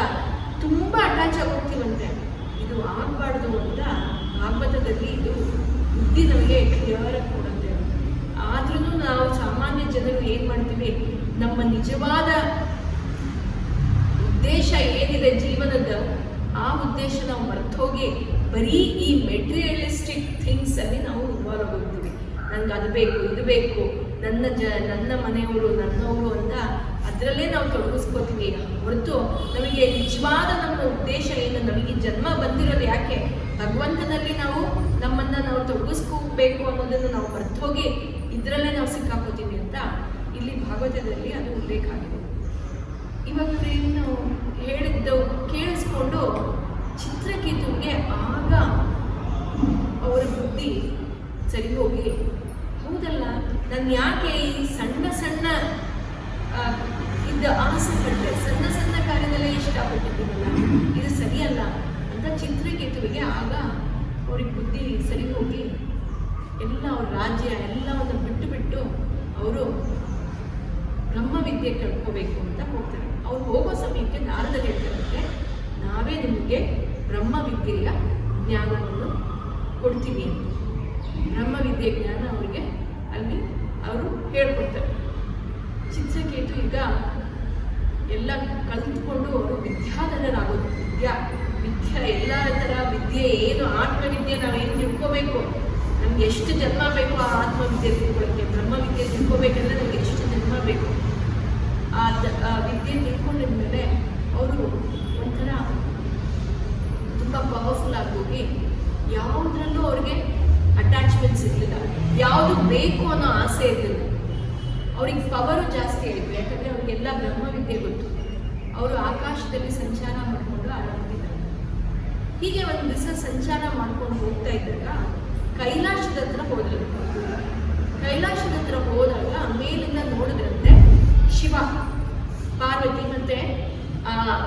ತುಂಬ ಅಟ್ಯಾಚ್ ಆಗೋಗ್ತೀವಂತೆ. ಇದು ಆಗಬಾರ್ದು ಅಂತ ಭಾಗವತದಲ್ಲಿ ಇದು ಬುದ್ಧಿ ನಮಗೆ ಕ್ಲಿಯರಾಗಿ ಕೊಡುತ್ತೆ. ಆದ್ರೂ ನಾವು ಸಾಮಾನ್ಯ ಜನರು ಏನು ಮಾಡ್ತೀವಿ, ನಮ್ಮ ನಿಜವಾದ ಉದ್ದೇಶ ಏನಿದೆ ಜೀವನದ, ಆ ಉದ್ದೇಶ ನಾವು ಮರ್ತೋಗಿ ಬರೀ ಈ ಮೆಟೀರಿಯಲಿಸ್ಟಿಕ್ ಥಿಂಗ್ಸಲ್ಲಿ ನಾವು ಇನ್ವಾಲ್ವ್ ಆಗೋಗ್ತೀವಿ. ನನಗೆ ಅದು ಬೇಕು, ಇದು ಬೇಕು, ನನ್ನ ಮನೆಯವರು, ನನ್ನವರು ಅಂತ ಅದರಲ್ಲೇ ನಾವು ತೊಡಗಿಸ್ಕೋತೀವಿ. ಹೊರತು ನಮಗೆ ನಿಜವಾದ ನಮ್ಮ ಉದ್ದೇಶ ಏನು, ನಮಗೆ ಜನ್ಮ ಬಂದಿರೋದು ಯಾಕೆ, ಭಗವಂತನಲ್ಲಿ ನಾವು ನಮ್ಮನ್ನು ನಾವು ತೊಡಗಿಸ್ಕೋಬೇಕು ಅನ್ನೋದನ್ನು ನಾವು ಮರ್ತೋಗಿ ಇದರಲ್ಲೇ ನಾವು ಸಿಕ್ಕಾಕೋತೀವಿ ಅಂತ ಇಲ್ಲಿ ಭಾಗವತದಲ್ಲಿ ಅದು ಉಲ್ಲೇಖ ಆಗಿದೆ. ಇವಾಗ ನಾವು ಹೇಳಿದ್ದು ಕೇಳಿಸ್ಕೊಂಡು ಚಿತ್ರಕೇತುವಿಗೆ ಆಗ ಅವರ ಬುದ್ಧಿ ಸರಿ ಹೋಗಿ, ಹೌದಲ್ಲ, ನಾನು ಯಾಕೆ ಈ ಸಣ್ಣ ಸಣ್ಣ ಇದ್ದ ಆಸೆ ಪಟ್ಟೆ, ಸಣ್ಣ ಸಣ್ಣ ಕಾರ್ಯದಲ್ಲೇ ಇಷ್ಟಪಟ್ಟಿದ್ದೀನಲ್ಲ, ಇದು ಸರಿಯಲ್ಲ ಅಂತ ಚಿತ್ರಕೇತುವಿಗೆ ಆಗ ಅವ್ರಿಗೆ ಬುದ್ಧಿ ಸರಿ ಹೋಗಿ ಎಲ್ಲ ಅವ್ರ ರಾಜ್ಯ ಎಲ್ಲವನ್ನು ಬಿಟ್ಟು ಅವರು ಬ್ರಹ್ಮವಿದ್ಯೆ ಕಳ್ಕೋಬೇಕು ಅಂತ ಹೋಗ್ತಾರೆ. ಅವ್ರು ಹೋಗೋ ಸಮಯಕ್ಕೆ ನಾರದರು ಹೇಳ್ತಾರಂತೆ, ನಾವೇ ನಿಮಗೆ ಬ್ರಹ್ಮವಿದ್ಯೆಯ ಜ್ಞಾನವನ್ನು ಕೊಡ್ತೀವಿ ಅಂತ. ಬ್ರಹ್ಮವಿದ್ಯೆ ಜ್ಞಾನ ಅವರಿಗೆ ಅಲ್ಲಿ ಅವರು ಹೇಳ್ಕೊಡ್ತಾರೆ. ಚಿತ್ರಕೇತು ಈಗ ಎಲ್ಲ ಕಲಿತುಕೊಂಡು ಅವರು ವಿದ್ಯಾಧರರಾಗೋದು. ವಿದ್ಯೆ ಎಲ್ಲ ಥರ ವಿದ್ಯೆ ಏನು ಆತ್ಮವಿದ್ಯೆ ನಾವೇನು ತಿಳ್ಕೋಬೇಕು, ನಮ್ಗೆ ಎಷ್ಟು ಜನ್ಮ ಬೇಕು ಆ ಆತ್ಮವಿದ್ಯೆ ತಿಳ್ಕೊಳ್ಳೋಕ್ಕೆ, ಬ್ರಹ್ಮವಿದ್ಯೆ ತಿಳ್ಕೋಬೇಕಂದ್ರೆ ನಮ್ಗೆ ಎಷ್ಟು ಜನ್ಮ ಬೇಕು. ಆ ವಿದ್ಯೆ ತಿಳ್ಕೊಂಡಿದ್ಮೇಲೆ ಅವರು ಒಂಥರ ತುಂಬ ಪವರ್ಫುಲ್ ಆಗಿ ಹೋಗಿ ಯಾವುದ್ರಲ್ಲೂ ಅವ್ರಿಗೆ ಅಟ್ಯಾಚ್ಮೆಂಟ್ಸ್ ಇರಲಿಲ್ಲ, ಯಾವುದು ಬೇಕು ಅನ್ನೋ ಆಸೆ ಇರಲಿಲ್ಲ. ಅವ್ರಿಗೆ ಪವರು ಜಾಸ್ತಿ ಆಯಿತು, ಯಾಕಂದರೆ ಅವ್ರಿಗೆಲ್ಲ ಬ್ರಹ್ಮವಿದ್ಯೆ ಗೊತ್ತು. ಅವರು ಆಕಾಶದಲ್ಲಿ ಸಂಚಾರ ಮಾಡಿಕೊಂಡು ಆರಾಮಿದ್ದಾರೆ. ಹೀಗೆ ಒಂದು ದಿವಸ ಸಂಚಾರ ಮಾಡ್ಕೊಂಡು ಹೋಗ್ತಾ ಇದ್ದಾಗ ಕೈಲಾಸದ ಹತ್ರ ಹೋದ್ರು. ಕೈಲಾಸದ ಹತ್ರ ಹೋದಾಗ ಮೇಲಿಂದ ನೋಡಿದ್ರಂತೆ ಶಿವ, ಪಾರ್ವತಿ ಮತ್ತೆ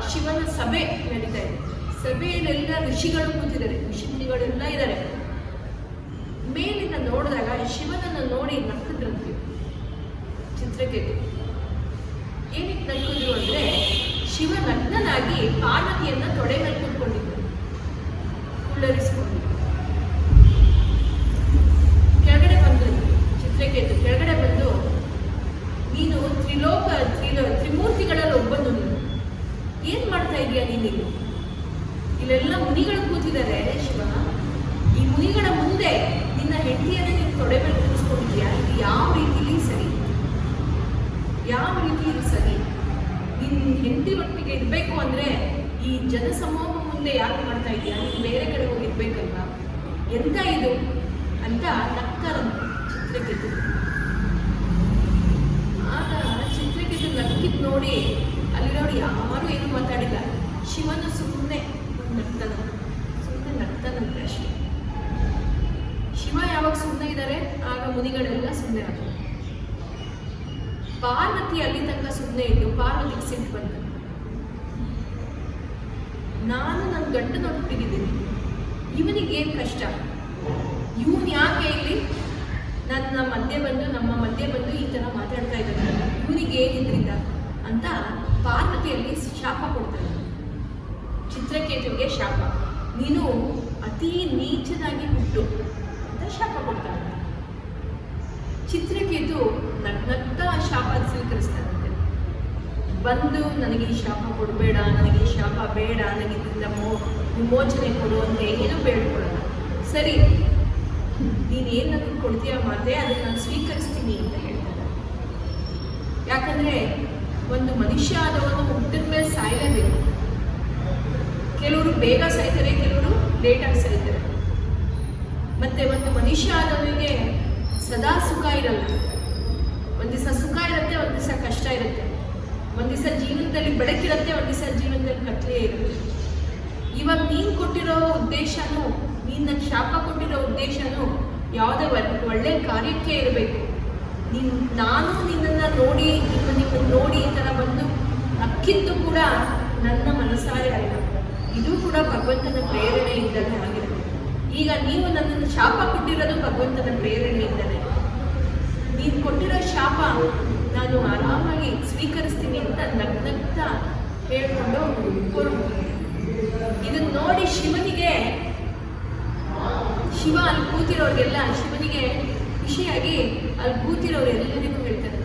ಶಿವನ ಸಭೆ ನಡೀತಾ ಇದೆ. ಸಭೆಯಲ್ಲೆಲ್ಲ ಋಷಿಗಳು ಕೂತಿದ್ದಾರೆ, ಋಷಿಗಳೆಲ್ಲ ಇದ್ದಾರೆ. ಮೇಲಿಂದ ನೋಡಿದಾಗ ಶಿವನನ್ನು ನೋಡಿ ನಕ್ಕಿದ್ರಂತೆ ಚಿತ್ರಕೇತು. ಏನಕ್ಕೆ ನಕ್ಕಿದ್ರು ಅಂದ್ರೆ ಶಿವ ನಗ್ನನಾಗಿ ಪಾರ್ವತಿಯನ್ನ ತೊಡೆ ಮೇಲೆ ಕೂತ್ಕೊಂಡಿದ್ದರು, ಕುಳ್ಳರಿಸಿಕೊಂಡು. ಕೆಳಗಡೆ ಬಂದ್ರು ಚಿತ್ರಕೇತು. ಕೆಳಗಡೆ ಬಂದು, ನೀನು ತ್ರಿಮೂರ್ತಿಗಳಲ್ಲಿ ಒಬ್ಬನು, ನೀನು ಏನ್ ಮಾಡ್ತಾ ಇದೀಯ ನೀನು? ಇಲ್ಲೆಲ್ಲ ಮುನಿಗಳು ಕೂತಿದ್ದಾರೆ ಶಿವ, ಈ ಮುನಿಗಳ ಮುಂದೆ ನಿನ್ನ ಹೆಂಡತಿಯನ್ನೇ ನೀನು ತೊಡೆ ಮೇಲೆ ಕೂರಿಸ್ಕೊಂಡಿದ್ಯಾ? ಇದು ಯಾವ ರೀತಿಲಿ ಸರಿ? ಯಾವ ರೀತಿಯಲ್ಲಿ ಸರಿ? ನಿನ್ನ ಹೆಂಡತಿ ಒಟ್ಟಿಗೆ ಇರಬೇಕು ಅಂದ್ರೆ ಈ ಜನಸಮೂಹ ಮುಂದೆ ಯಾಕೆ ಮಾಡ್ತಾ ಇದೆಯಾ? ನೀನು ಬೇರೆ ಕಡೆ ಹೋಗಿರ್ಬೇಕಲ್ವಾ? ಎಂತ ಇದು ಅಂತ ನಗ್ತಾರಂತೆ ಚಿತ್ರಕೇತು. ಆಗ ಚಿತ್ರಕೇತು ನಕ್ಕಿದ್ ನೋಡಿ ಅಲ್ಲಿರೋರು ಯಾರು ಏನು ಮಾತಾಡಿಲ್ಲ. ಶಿವನು ಸುಮ್ಮನೆ ನಗ್ತಾನಂತೆ ಅಷ್ಟೇ. ಶಿವ ಯಾವಾಗ ಸುಮ್ಮನೆ ಇದ್ದಾರೆ ಆಗ ಮುನಿಗಳೆಲ್ಲ ಸುಮ್ಮನೆ ಆದರು. ಪಾರ್ವತಿ ಅಲ್ಲಿ ತನಕ ಸುಮ್ಮನೆ ಇದ್ದು ಪಾರ್ವತಿಗೆ ಸಿಟ್ಟು ಬಂತ. ನಾನು ನನ್ನ ಗಂಡನೊಟ್ಟಿಗಿದ್ದೀನಿ, ಇವನಿಗೇನು ಕಷ್ಟ? ಇವನು ಯಾಕೆ ಇಲ್ಲಿ ನಮ್ಮ ಮಧ್ಯೆ ಬಂದು ಈ ಥರ ಮಾತಾಡ್ತಾ ಇದ್ದಾನೆ, ಇವನಿಗೆ ಏನಿದ್ರಿಂದ ಅಂತ ಪಾರ್ವತಿಯಲ್ಲಿ ಶಾಪ ಕೊಡ್ತಾನೆ. ಚಿತ್ರಕೇತುವಿಗೆ ಶಾಪ, ನೀನು ಅತಿ ನೀಚನಾಗಿ ಹುಟ್ಟು ಅಂತ ಶಾಪ ಕೊಡ್ತಾನೆ. ಚಿತ್ರಕೇತು ನಗ್ನಗ್ತಾ ಶಾಪ ಸ್ವೀಕರಿಸ್ತಾನಂತೆ. ಬಂದು ನನಗೆ ಈ ಶಾಪ ಕೊಡಬೇಡ, ನನಗೆ ಈ ಶಾಪ ಬೇಡ, ನನಗೆ ಇದರಿಂದ ವಿಮೋಚನೆ ಕೊಡು ಅಂತ ಏನೂ ಬೇಡ್ಕೊಡಲ್ಲ. ಸರಿ, ನೀನೇನು ನನಗೆ ಕೊಡ್ತೀಯ ಮಾತೆ, ಅದನ್ನು ನಾನು ಸ್ವೀಕರಿಸ್ತೀನಿ ಅಂತ ಹೇಳ್ತಾರೆ. ಯಾಕಂದರೆ ಒಂದು ಮನುಷ್ಯ ಆದವನು ಹುಟ್ಟಿದ ಮೇಲೆ ಸಾಯಲೇಬೇಕು. ಕೆಲವರು ಬೇಗ ಸಾಯ್ತಾರೆ, ಕೆಲವರು ಲೇಟಾಗಿ ಸಾಯ್ತಾರೆ. ಮತ್ತು ಒಂದು ಮನುಷ್ಯ ಆದವನಿಗೆ ಸದಾ ಸುಖ ಇರಲ್ಲ. ಒಂದು ದಿವಸ ಸುಖ ಇರುತ್ತೆ, ಒಂದು ದಿವಸ ಕಷ್ಟ ಇರುತ್ತೆ. ಒಂದು ದಿವಸ ಜೀವನದಲ್ಲಿ ಬೆಳಕಿರುತ್ತೆ, ಒಂದು ದಿವಸ ಜೀವನದಲ್ಲಿ ಕತ್ತಲೆ ಇರುತ್ತೆ. ಇವಾಗ ನೀನು ಕೊಟ್ಟಿರೋ ಉದ್ದೇಶನೂ, ನೀನು ಶಾಪ ಕೊಟ್ಟಿರೋ ಉದ್ದೇಶನೂ ಯಾವುದೇ ಒಳ್ಳೆಯ ಕಾರ್ಯಕ್ಕೆ ಇರಬೇಕು. ನಾನು ನಿನ್ನನ್ನು ನೋಡಿ ಈ ಥರ ಬಂದು ಅಕ್ಕಿದ್ದು ಕೂಡ ನನ್ನ ಮನಸಾರೆ ಅಲ್ಲ, ಇದು ಕೂಡ ಭಗವಂತನ ಪ್ರೇರಣೆಯಿಂದಲೇ ಆಗಿರುತ್ತೆ. ಈಗ ನೀವು ನನ್ನನ್ನು ಶಾಪ ಕೊಟ್ಟಿರೋದು ಭಗವಂತನ ಪ್ರೇರಣೆಯಿಂದಲೇ. ನೀನು ಕೊಟ್ಟಿರೋ ಶಾಪ ನಾನು ಆರಾಮಾಗಿ ಸ್ವೀಕರಿಸ್ತೀನಿ ಅಂತ ನಗ್ನಗ್ತಾ ಹೇಳ್ಕೊಂಡು ಹೊರಡ್ತೀನಿ. ಇದನ್ನು ನೋಡಿ ಶಿವ ಅಲ್ಲಿ ಕೂತಿರೋರಿಗೆಲ್ಲ ಶಿವನಿಗೆ ಖುಷಿಯಾಗಿ ಅಲ್ಲಿ ಕೂತಿರೋರೆಲ್ಲರಿಗೂ ಹೇಳ್ತಾರೆ,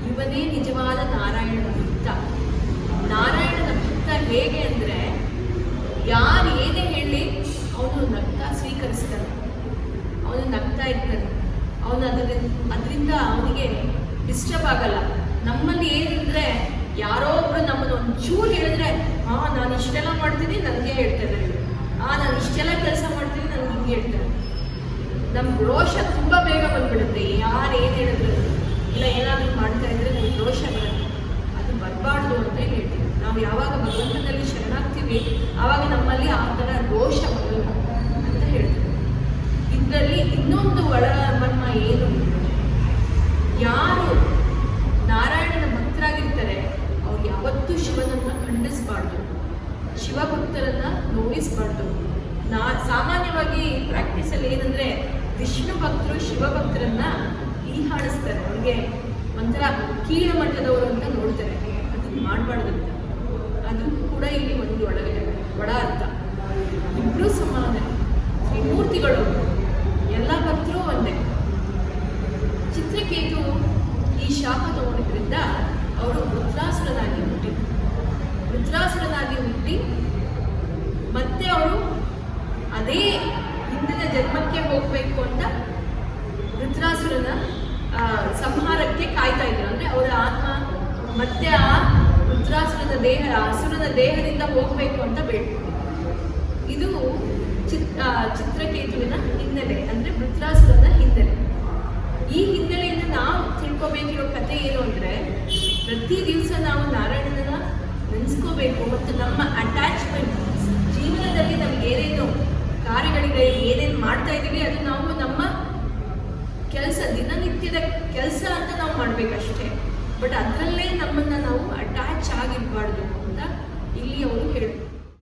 ಇವನೇ ನಿಜವಾದ ನಾರಾಯಣನ ಭಕ್ತ. ನಾರಾಯಣನ ಭಕ್ತ ಹೇಗೆ ಅಂದರೆ ಯಾರು ಏನೇ ಹೇಳಿ ಅವನು ನಗ್ತಾ ಸ್ವೀಕರಿಸ್ತಾನೆ, ಅವನು ನಗ್ತಾ ಇರ್ತಾನೆ, ಅವನು ಅದರಿಂದ ಅವನಿಗೆ ಡಿಸ್ಟರ್ಬ್ ಆಗಲ್ಲ. ನಮ್ಮಲ್ಲಿ ಏನಿದ್ರೆ ಯಾರೋ ಒಬ್ರು ನಮ್ಮನ್ನು ಒಂಚೂರು ಹೇಳಿದ್ರೆ ನಾನು ಇಷ್ಟೆಲ್ಲ ಮಾಡ್ತೀನಿ ನನಗೆ ಹೇಳ್ತಾರೆ, ನಾನು ಇಷ್ಟೆಲ್ಲ ಕೆಲಸ ಮಾಡ್ತೀನಿ ನನಗೆ ಹಿಂಗೆ ಹೇಳ್ತಾರೆ. ನಮ್ಮ ರೋಷ ತುಂಬ ಬೇಗ ಬಂದ್ಬಿಡುತ್ತೆ. ಯಾರು ಏನು ಹೇಳಿದ್ರು ಇಲ್ಲ ಏನಾದರೂ ಮಾಡ್ತಾ ಇದ್ರೆ ನಮ್ಗೆ ರೋಷ ಬರುತ್ತೆ. ಅದು ಬರಬಾರ್ದು ಅಂತ ಹೇಳ್ತೀವಿ. ನಾವು ಯಾವಾಗ ಭಗವಂತನಲ್ಲಿ ಶರಣಾಗ್ತೀವಿ ಆವಾಗ ನಮ್ಮಲ್ಲಿ ಆ ಥರ ರೋಷ ಬರಲ್ಲ ಅಂತ ಹೇಳ್ತೀವಿ. ಇದರಲ್ಲಿ ಇನ್ನೊಂದು ಒಳ ಮರ್ಮ ಏನು, ಯಾರು ನಾರಾಯಣನ ಭಕ್ತರಾಗಿರ್ತಾರೆ ಅವ್ರು ಯಾವತ್ತೂ ಶಿವನನ್ನು ಖಂಡಿಸಬಾರ್ದು, ಶಿವಭಕ್ತರನ್ನು ನೋಯಿಸಬಾರ್ದು. ಸಾಮಾನ್ಯವಾಗಿ ಪ್ರಾಕ್ಟೀಸಲ್ಲಿ ಏನಂದರೆ ವಿಷ್ಣು ಭಕ್ತರು ಶಿವಭಕ್ತರನ್ನ ಹೀಹಾಡಿಸ್ತಾರೆ, ಅವ್ರಿಗೆ ಒಂಥರ ಕೀಳು ಮಟ್ಟದವರು ಅಂತ ನೋಡ್ತಾರೆ. ಅದನ್ನು ಮಾಡಬಾರ್ದಂತ. ಅದು ಕೂಡ ಇಲ್ಲಿ ಒಂದು ಒಳ ಅರ್ಥ. ಇಬ್ಬರೂ ಸಮಾನ, ತ್ರಿಮೂರ್ತಿಗಳು ಎಲ್ಲ ಭಕ್ತರು ಒಂದೇ. ಚಿತ್ರಕೇತು ಈ ಶಾಪ ತಗೊಂಡಿದ್ರಿಂದ ಅವರು ವೃತ್ರಾಸುರನಾಗಿ ಹುಟ್ಟಿ ಮತ್ತೆ ಅವರು ಅದೇ ಹಿಂದಿನ ಜನ್ಮಕ್ಕೆ ಹೋಗ್ಬೇಕು ಅಂತ ವೃತ್ರಾಸುರನ ಸಂಹಾರಕ್ಕೆ ಕಾಯ್ತಾ ಇದ್ರು. ಅಂದ್ರೆ ಅವರ ಆತ್ಮ ಮತ್ತೆ ಆ ವೃತ್ರಾಸುರನ ಅಸುರನ ದೇಹದಿಂದ ಹೋಗ್ಬೇಕು ಅಂತ ಬೇಡ್ಕೊಂಡು, ಇದು ಚಿತ್ರಕೇತುವಿನ ಹಿನ್ನೆಲೆ, ಅಂದ್ರೆ ವೃತ್ರಾಸುರನ ಹಿನ್ನೆಲೆ. ಈ ಹಿನ್ನೆಲೆಯಿಂದ ನಾವು ತಿಳ್ಕೊಬೇಕಿರೋ ಕಥೆ ಏನು ಅಂದ್ರೆ, ಪ್ರತಿ ದಿವಸ ನಾವು ನಾರಾಯಣನ ನೆನೆಸ್ಕೋಬೇಕು ಮತ್ತು ನಮ್ಮ ಅಟ್ಯಾಚ್ಮೆಂಟ್ ಜೀವನದಲ್ಲಿ ನಮ್ಗೆ ಏನೇನು ಕಾರ್ಯಗಳಿಗೆ ಏನೇನು ಮಾಡ್ತಾ ಇದ್ದೀವಿ ಅದು ನಾವು ನಮ್ಮ ಕೆಲಸ, ದಿನನಿತ್ಯದ ಕೆಲಸ ಅಂತ ನಾವು ಮಾಡ್ಬೇಕಷ್ಟೇ. ಬಟ್ ಅದರಲ್ಲೇ ನಮ್ಮನ್ನ ನಾವು ಅಟ್ಯಾಚ್ ಆಗಿರಬಾರ್ದು ಅಂತ